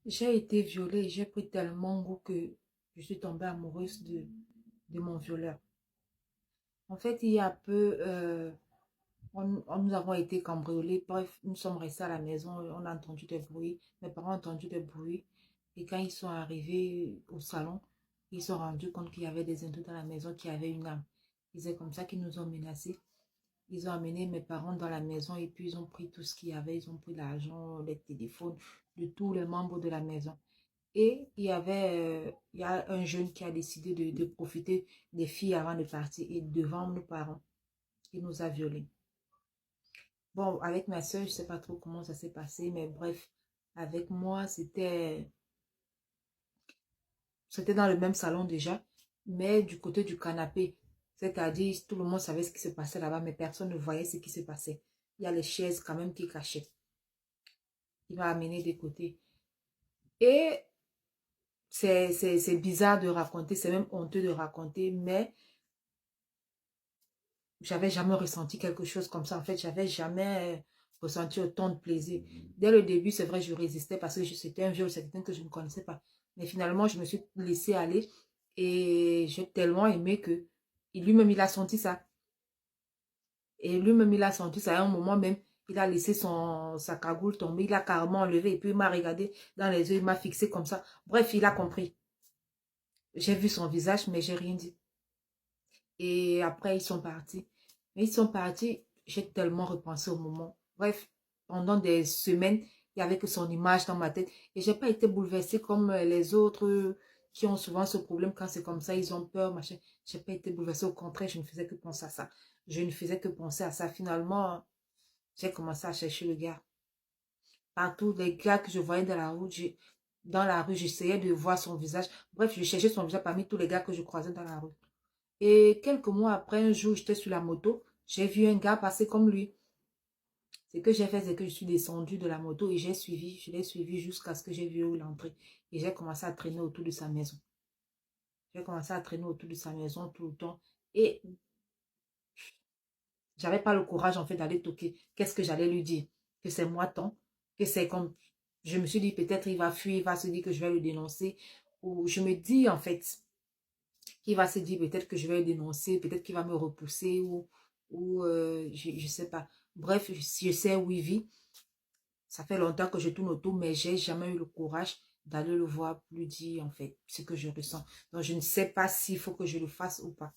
J'ai été violée et j'ai pris tellement goût que je suis tombée amoureuse de mon violeur. En fait, il y a peu, nous avons été cambriolés. Bref, nous sommes restés à la maison. On a entendu des bruits. Mes parents ont entendu des bruits. Et quand ils sont arrivés au salon, ils se sont rendus compte qu'il y avait des intrus dans la maison qui avaient une arme. C'est comme ça qu'ils nous ont menacés. Ils ont amené mes parents dans la maison et puis ils ont pris tout ce qu'il y avait. Ils ont pris l'argent, les téléphones de tous les membres de la maison. Et il y a un jeune qui a décidé de profiter des filles avant de partir et devant nos parents, il nous a violés. Bon, avec ma soeur, je ne sais pas trop comment ça s'est passé, mais bref, avec moi, c'était dans le même salon déjà, mais du côté du canapé. C'est-à-dire, tout le monde savait ce qui se passait là-bas, mais personne ne voyait ce qui se passait. Il y a les chaises quand même qui cachaient. Il m'a amené des côtés. Et c'est bizarre de raconter, c'est même honteux de raconter, mais j'avais jamais ressenti quelque chose comme ça. En fait, j'avais jamais ressenti autant de plaisir. Dès le début, c'est vrai, je résistais parce que c'était un viol, c'était quelqu'un que je ne connaissais pas. Mais finalement, je me suis laissée aller et j'ai tellement aimé que lui-même, il a senti ça. Et lui-même, il a senti ça. À un moment même, il a laissé sa cagoule tomber, il a carrément enlevé et puis il m'a regardé dans les yeux, il m'a fixé comme ça. Bref, il a compris. J'ai vu son visage, mais j'ai rien dit. Et après, ils sont partis. Mais ils sont partis, j'ai tellement repensé au moment. Bref, pendant des semaines, il n'y avait que son image dans ma tête. Et j'ai pas été bouleversée comme les autres qui ont souvent ce problème quand c'est comme ça, ils ont peur, machin. J'ai pas été bouleversée, au contraire, je ne faisais que penser à ça. Je ne faisais que penser à ça. Finalement, j'ai commencé à chercher le gars. Partout, les gars que je voyais dans la rue, j'essayais de voir son visage. Bref, je cherchais son visage parmi tous les gars que je croisais dans la rue. Et quelques mois après, un jour, j'étais sur la moto. J'ai vu un gars passer comme lui. Ce que j'ai fait, c'est que je suis descendue de la moto et je l'ai suivi jusqu'à ce que j'ai vu où il entrait. Et j'ai commencé à traîner autour de sa maison. J'ai commencé à traîner autour de sa maison tout le temps. Et j'avais pas le courage, en fait, d'aller toquer. Qu'est-ce que j'allais lui dire? Que c'est moi tant? Que c'est comme... Je me suis dit, peut-être il va fuir, il va se dire que je vais le dénoncer. Ou je me dis, en fait, qu'il va se dire peut-être que je vais le dénoncer, peut-être qu'il va me repousser ou je ne sais pas. Bref, je sais où il vit. Ça fait longtemps que je tourne autour, mais j'ai jamais eu le courage d'aller le voir, lui dire en fait ce que je ressens. Donc, je ne sais pas s'il faut que je le fasse ou pas.